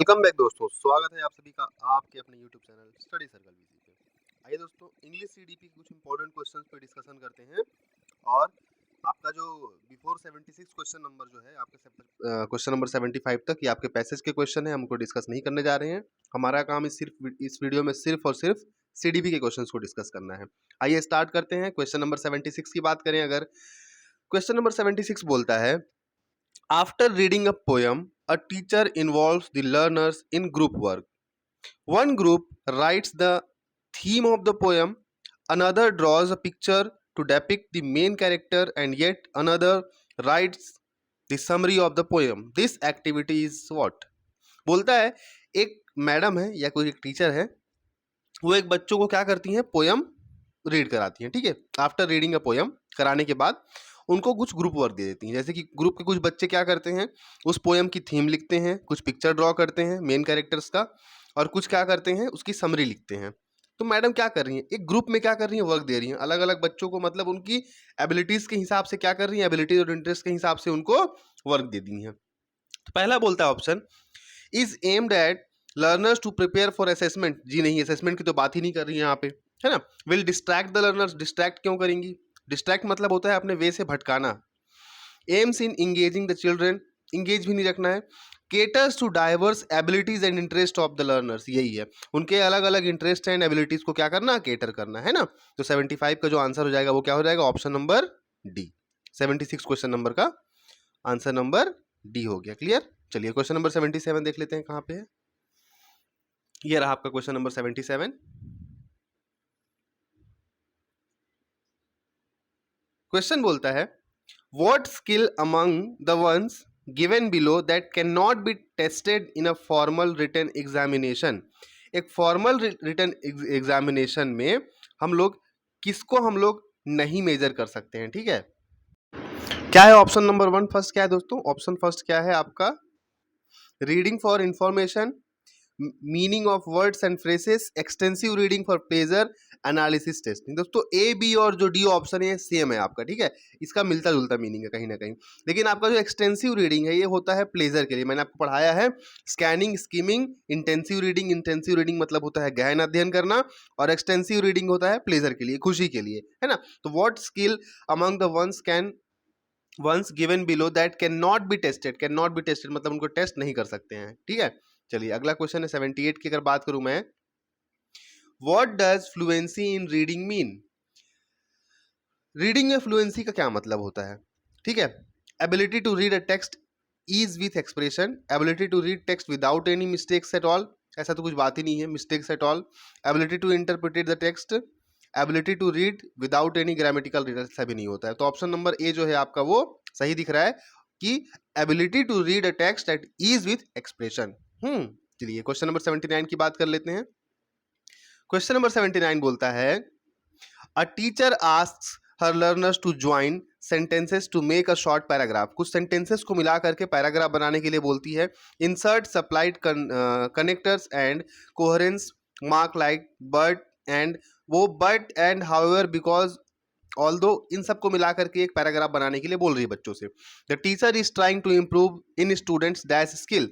Welcome back दोस्तों, स्वागत है आप सभी का आपके अपने YouTube channel study circle VC पे। आइए दोस्तों, इंग्लिश सीडीपी के कुछ इंपॉर्टेंट क्वेश्चंस पे डिस्कशन करते हैं। और आपका जो बिफोर 76 क्वेश्चन नंबर जो है आपके क्वेश्चन नंबर 75 तक ये आपके पैसेज के क्वेश्चन है, हम उनको डिस्कस नहीं करने जा रहे हैं। हमारा काम इस वीडियो में सिर्फ और सिर्फ सीडीपी के क्वेश्चंस को डिस्कस करना है। आइए स्टार्ट करते हैं। क्वेश्चन नंबर 76 की बात करें अगर, क्वेश्चन नंबर 76 बोलता है, after reading a poem, a teacher involves the learners in group work. One group writes the theme of the poem, another draws a picture to depict the main character, and yet another writes the summary of the poem. This activity is what? बोलता है एक madam है या कोई एक teacher है, वो एक बच्चों को क्या करती हैं, पोयम रीड कराती हैं। ठीक है, आफ्टर रीडिंग अ पोयम कराने के बाद उनको कुछ ग्रुप वर्क दे देती हैं। जैसे कि ग्रुप के कुछ बच्चे क्या करते हैं, उस पोयम की थीम लिखते हैं, कुछ पिक्चर ड्रॉ करते हैं मेन कैरेक्टर्स का, और कुछ क्या करते हैं, उसकी समरी लिखते हैं। तो मैडम क्या कर रही हैं, एक ग्रुप में क्या कर रही हैं, वर्क दे रही हैं अलग अलग बच्चों को, मतलब उनकी एबिलिटीज के हिसाब से क्या कर रही हैं, एबिलिटीज और इंटरेस्ट के हिसाब से उनको वर्क दे दी हैं। तो पहला बोलता है option is aimed at learners to prepare for assessment. जी नहीं, असेसमेंट की तो बात ही नहीं कर रही है यहाँ पे, है ना। Will distract the learners, distract क्यों करेंगी, डिस्ट्रैक्ट मतलब होता है अपने वे से भटकाना। Aims in engaging the children, engage भी नहीं रखना है। Caters to diverse abilities and interest of the learners, यही है, उनके अलग अलग इंटरेस्ट एंड एबिलिटीज को क्या करना, केटर करना, है ना। तो 75 का जो आंसर हो जाएगा वो क्या हो जाएगा, option number D. 76 question number का आंसर नंबर डी हो गया। क्लियर। चलिए क्वेश्चन नंबर 77 देख लेते हैं कहाँ पे है। ये रहा आपका क्वेश्चन नंबर 77। क्वेश्चन बोलता है, what skill among the ones given below that can not be tested in a formal written examination. एक फॉर्मल रिटन एग्जामिनेशन में हम लोग किसको हम लोग नहीं मेजर कर सकते हैं। ठीक है, क्या है ऑप्शन नंबर 1 फर्स्ट, क्या है दोस्तों, ऑप्शन फर्स्ट क्या है आपका, reading for information, meaning of words and phrases, extensive reading for pleasure, analysis testing. दोस्तों ए बी और जो डी ऑप्शन है सेम है आपका। ठीक है, इसका मिलता जुलता मीनिंग है कहीं ना कहीं, लेकिन आपका जो एक्सटेंसिव रीडिंग है ये होता है प्लेजर के लिए। मैंने आपको पढ़ाया है scanning, skimming, intensive reading. Intensive reading मतलब होता है गहन अध्ययन करना, और एक्सटेंसिव रीडिंग होता है प्लेजर के लिए, खुशी के लिए, है ना। तो what skill among the ones given below that can not be tested, can not be tested मतलब उनको टेस्ट नहीं कर सकते हैं। ठीक है, चलिए अगला क्वेश्चन है 78 की अगर बात करूं मैं, what does fluency in reading mean. Reading में फ्लुएंसी का क्या मतलब होता है। ठीक है, ability to read a text is with expression, ability to read text without any mistakes at all, ऐसा तो कुछ बात ही नहीं है mistakes at all, ability to interpret the text, ability to read without any grammatical reader, ऐसा भी नहीं होता है। तो ऑप्शन नंबर ए जो है आपका वो सही दिख रहा है कि ability to read a text at ease with expression. चलिए क्वेश्चन नंबर 79 की बात कर लेते हैं। क्वेश्चन नंबर 79 बोलता है, a teacher asks her learners to join sentences to make a short paragraph. कुछ सेंटेंसेस को मिला करके पैराग्राफ बनाने के लिए बोलती है। Insert supplied connectors and coherence mark like but and, वो but and however because although, इन सबको मिला करके एक पैराग्राफ बनाने के लिए बोल रही है बच्चों से। The teacher is trying to improve in students that skill,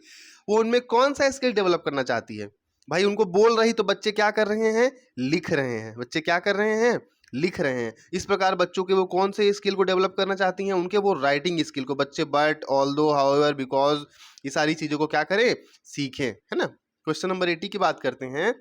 वो उनमें कौन सा स्किल डेवलप करना चाहती है। भाई उनको बोल रही तो बच्चे क्या कर रहे हैं, लिख रहे हैं। बच्चे क्या कर रहे हैं, लिख रहे हैं। इस प्रकार बच्चों के वो कौन से स्किल को डेवलप करना चाहती हैं, उनके वो राइटिंग स्किल को। बच्चे बट, ऑल्दो, हाउएवर, बिकॉज, ये सारी चीजों को क्या करें, सीखें, है ना। क्वेश्चन नंबर 80 की बात करते हैं,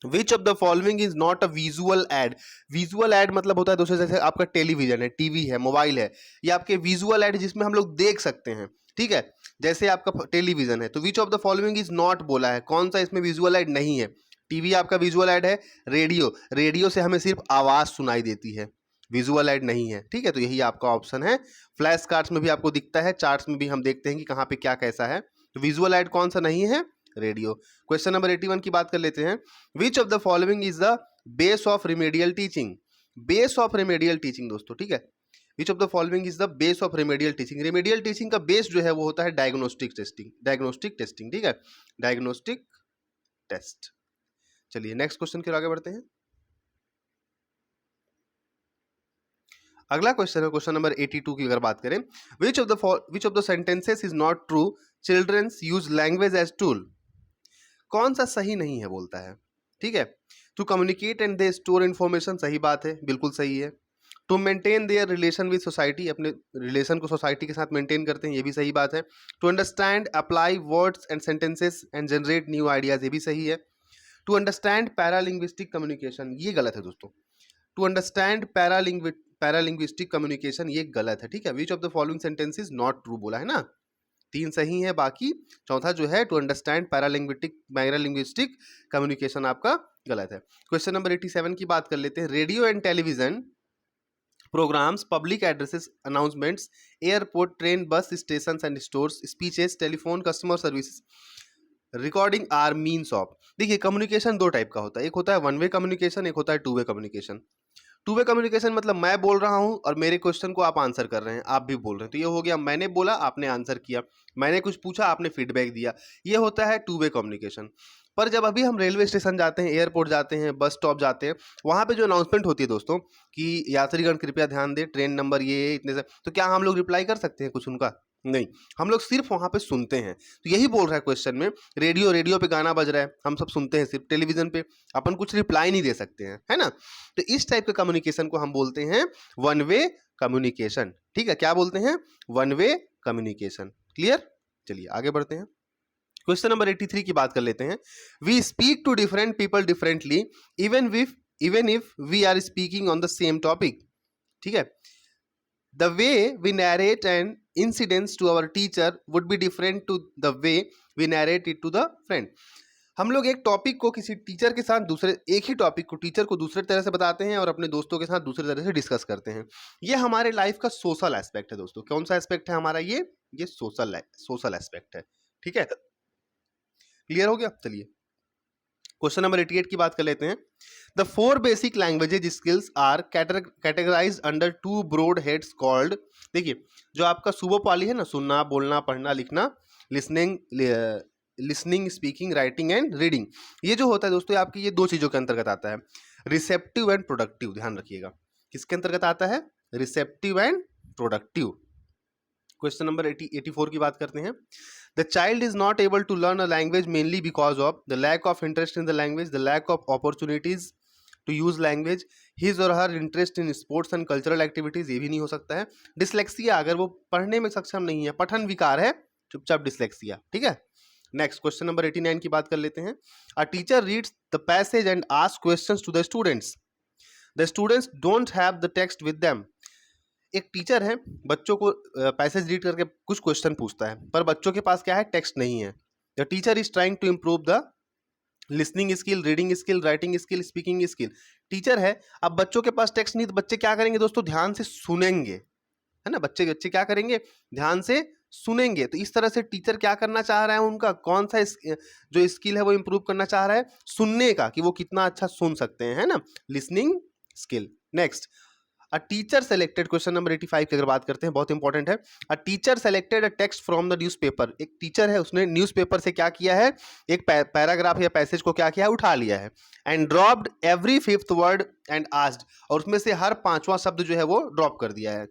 विच of the following is not a visual add. Visual add मतलब होता है दोस्तों, जैसे आपका टेलीविजन है, टीवी है, मोबाइल है, ये आपके विजुअल एड जिसमें हम लोग देख सकते हैं। ठीक है, जैसे आपका टेलीविजन है, तो विच of the following is not बोला है, कौन सा इसमें विजुअल एड नहीं है। टीवी आपका विजुअल एड है, रेडियो, रेडियो से हमें सिर्फ आवाज सुनाई देती है, विजुअल एड नहीं है। ठीक है, तो यही आपका ऑप्शन है। फ्लैश कार्ड्स में भी आपको दिखता है, चार्ट्स में भी हम देखते हैं कि कहाँ पे क्या कैसा है। तो विजुअल एड कौन सा नहीं है, रेडियो। क्वेश्चन नंबर 81 की बात कर लेते हैं, विच of the following is the base of remedial teaching. Base of remedial teaching दोस्तों, ठीक है, विच of the following is the base of remedial teaching. Remedial teaching का बेस जो है वो होता है डायग्नोस्टिक टेस्टिंग, डायग्नोस्टिक टेस्टिंग। ठीक है, डायग्नोस्टिक टेस्ट। चलिए नेक्स्ट क्वेश्चन की ओर आगे बढ़ते हैं। अगला क्वेश्चन है क्वेश्चन नंबर 82 की अगर बात करें, which of the sentences is not true, childrens use language as tool. कौन सा सही नहीं है बोलता है, ठीक है। To communicate and they store information, सही बात है, बिल्कुल सही है। To maintain their relation with society, अपने रिलेशन को सोसाइटी के साथ मेंटेन करते हैं, ये भी सही बात है। To understand apply words and sentences and generate new ideas, ये भी सही है। टू अंडरस्टैंड पैरालिंग्विस्टिक कम्युनिकेशन, ये गलत है दोस्तों। टू अंडरस्टैंड पैरालिंग्विस्टिक कम्युनिकेशन, ये गलत है, ठीक है। विच of the following sentences not true बोला है ना, 3 सही है, बाकी चौथा जो है टू अंडरस्टैंड पैरालिंग्विस्टिक कम्युनिकेशन आपका गलत है। क्वेश्चन नंबर 87 की बात कर लेते हैं। Radio and television programmes, public addresses, announcements, airport, train, bus station and stores, speeches, telephone, customer services, recording are means of. देखिए कम्युनिकेशन 2 टाइप का होता है, एक होता है वन वे कम्युनिकेशन, एक होता है two way communication. Two way communication मतलब मैं बोल रहा हूं और मेरे क्वेश्चन को आप आंसर कर रहे हैं, आप भी बोल रहे हैं, तो ये हो गया मैंने बोला आपने आंसर किया, मैंने कुछ पूछा आपने फीडबैक दिया, ये होता है टू वे कम्युनिकेशन। पर जब अभी हम रेलवे स्टेशन जाते हैं, एयरपोर्ट जाते हैं, बस स्टॉप जाते हैं, वहां पे जो अनाउंसमेंट होती है दोस्तों कि यात्रीगण कृपया ध्यान दें, ट्रेन नंबर ये इतने से, तो क्या हम लोग रिप्लाई कर सकते हैं कुछ उनका? नहीं, हम लोग सिर्फ वहां पे सुनते हैं। तो यही बोल रहा है क्वेश्चन में, रेडियो पे गाना बज रहा है, हम सब सुनते हैं सिर्फ, टेलीविजन पे अपन कुछ रिप्लाई नहीं दे सकते हैं, है ना। तो इस टाइप के कम्युनिकेशन को हम बोलते हैं वन वे कम्युनिकेशन, ठीक है। क्या बोलते हैं? One way communication. क्लियर? चलिए आगे बढ़ते हैं। क्वेश्चन नंबर 83 की बात कर लेते हैं। We speak to different people differently even if we are speaking on the same topic, ठीक है। The way we narrate an incident to our teacher would be different to the way we narrate it to the friend. हम लोग एक topic को किसी teacher के साथ दूसरे, एक ही टॉपिक को टीचर को दूसरे तरह से बताते हैं और अपने दोस्तों के साथ दूसरे तरह से डिस्कस करते हैं। ये हमारे लाइफ का सोशल एस्पेक्ट है दोस्तों। कौन सा एस्पेक्ट है हमारा? ये सोशल एस्पेक्ट है, ठीक है। क्लियर हो गया? चलिए क्वेश्चन नंबर 88 की बात कर लेते हैं। The 4 basic languages skills are categorised under 2 broad heads called. देखिए जो आपका सुबोपाली है ना, सुनना, बोलना, पढ़ना, लिखना, listening, speaking, writing and reading, ये जो होता है दोस्तों आपकी ये 2 चीजों के अंतर्गत आता है, रिसेप्टिव एंड प्रोडक्टिव। ध्यान रखिएगा किसके अंतर्गत आता है? Receptive and productive. Question number 84 की बात करते हैं। The child is not able to learn a language mainly because of the lack of interest in the language, the lack of opportunities to use language, his or her interest in sports and cultural activities, ये भी नहीं हो सकता है। Dyslexia, अगर वो पढ़ने में सक्षम नहीं है, पठन विकार है, चुपचाप डिसलेक्सिया, ठीक है। नेक्स्ट क्वेश्चन नंबर 89 की बात कर लेते हैं। A teacher reads the passage and asks questions to the students. The students don't have the text with them. एक टीचर है, बच्चों को पैसेज रीड करके कुछ क्वेश्चन पूछता है, पर बच्चों के पास क्या है? टेक्स्ट नहीं है। The teacher is trying to improve the listening skill, reading skill, writing skill, speaking skill. Teacher है, अब बच्चों के पास टेक्स्ट नहीं, तो बच्चे क्या करेंगे दोस्तों? ध्यान से सुनेंगे, है ना। बच्चे क्या करेंगे? ध्यान से सुनेंगे। तो इस तरह से टीचर क्या करना चाह रहा है? उनका कौन सा जो स्किल है वो इम्प्रूव करना चाह रहा है? सुनने का, कि वो कितना अच्छा सुन सकते हैं, है ना, listening skill. Next, a teacher selected, question number 85 की अगर बात करते हैं, बहुत इंपॉर्टेंट है। A teacher selected a text from the newspaper. एक टीचर है, उसने न्यूज़पेपर से क्या किया है? एक पैराग्राफ या पैसेज को क्या किया है? उठा लिया है। And dropped every 5th word and asked, और उसमें से हर 5वां शब्द जो है वो ड्रॉप कर दिया है।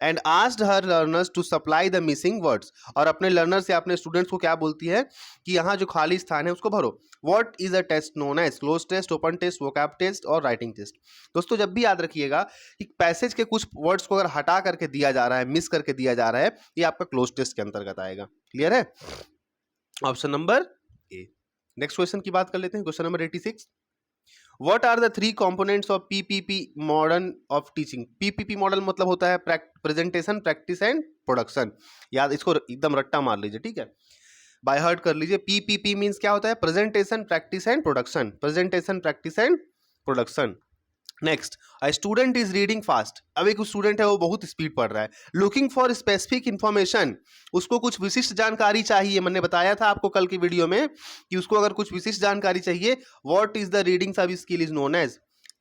And asked her learners to supply the missing words, और अपने लर्नर्स या अपने स्टूडेंट्स को क्या बोलती है? कि यहाँ जो खाली स्थान है उसको भरो। What is a test known as? Cloze test, open test, vocab test और राइटिंग टेस्ट। दोस्तों जब भी याद रखिएगा कि पैसेज के कुछ वर्ड्स को अगर हटा करके दिया जा रहा है, मिस करके दिया जा रहा है, ये आपका क्लोज टेस्ट के अंतर्गत आएगा। क्लियर है? Option number A. Next question की बात कर लेते हैं। Question number 86। What are the 3 components of PPP model of teaching? PPP model मतलब होता है प्रेजेंटेशन, प्रैक्टिस एंड प्रोडक्शन। याद, इसको एकदम रट्टा मार लीजिए, ठीक है, बाय हार्ट कर लीजिए। PPP मीन्स क्या होता है? Presentation, practice and production. Presentation, practice and production. Next, a student is reading fast. अब एक स्टूडेंट है वो बहुत स्पीड पढ़ रहा है। लुकिंग फॉर स्पेसिफिक इंफॉर्मेशन, उसको कुछ विशिष्ट जानकारी चाहिए। मैंने बताया था आपको कल की वीडियो में कि उसको अगर कुछ विशिष्ट जानकारी चाहिए, व्हाट इज द रीडिंग सब स्किल इज नोन एज।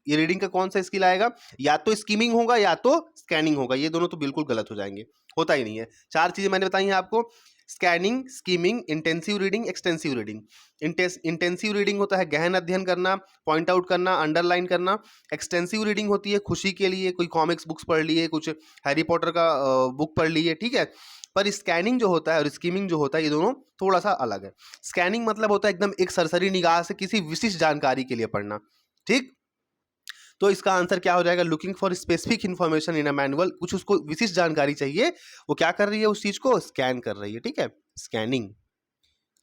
ये रीडिंग का कौन सा स्किल आएगा? या तो स्कीमिंग होगा या तो स्कैनिंग होगा। ये दोनों तो बिल्कुल गलत हो जाएंगे, होता ही नहीं है। 4 चीजें मैंने बताई हैं आपको, scanning, skimming, intensive reading, extensive reading. Intensive reading होता है गहन अध्ययन करना, पॉइंट आउट करना, अंडरलाइन करना। एक्सटेंसिव रीडिंग होती है खुशी के लिए, कोई कॉमिक्स बुक्स पढ़ लिए, कुछ हैरी पॉटर का बुक पढ़ लिए, ठीक है। पर स्कैनिंग जो होता है और स्कीमिंग जो होता है ये दोनों थोड़ा सा अलग है। स्कैनिंग मतलब होता है एकदम एक सरसरी निगाह से किसी विशिष्ट जानकारी के लिए पढ़ना, ठीक। तो इसका आंसर क्या हो जाएगा, looking for specific information in a manual, कुछ उसको विशिष्ट जानकारी चाहिए, वो क्या कर रही है, उस चीज को स्कैन कर रही है, ठीक है, स्कैनिंग।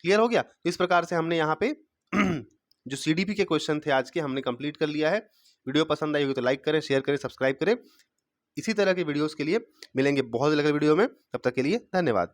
क्लियर हो गया। तो इस प्रकार से हमने यहाँ पे जो सीडीपी के क्वेश्चन थे आज के हमने कंप्लीट कर लिया है। वीडियो पसंद आई होगी तो लाइक करें, शेयर करें, सब्सक्राइब करें। इसी तरह के वीडियोस के लिए मिलेंगे बहुत अलग वीडियो में, तब तक के लिए धन्यवाद।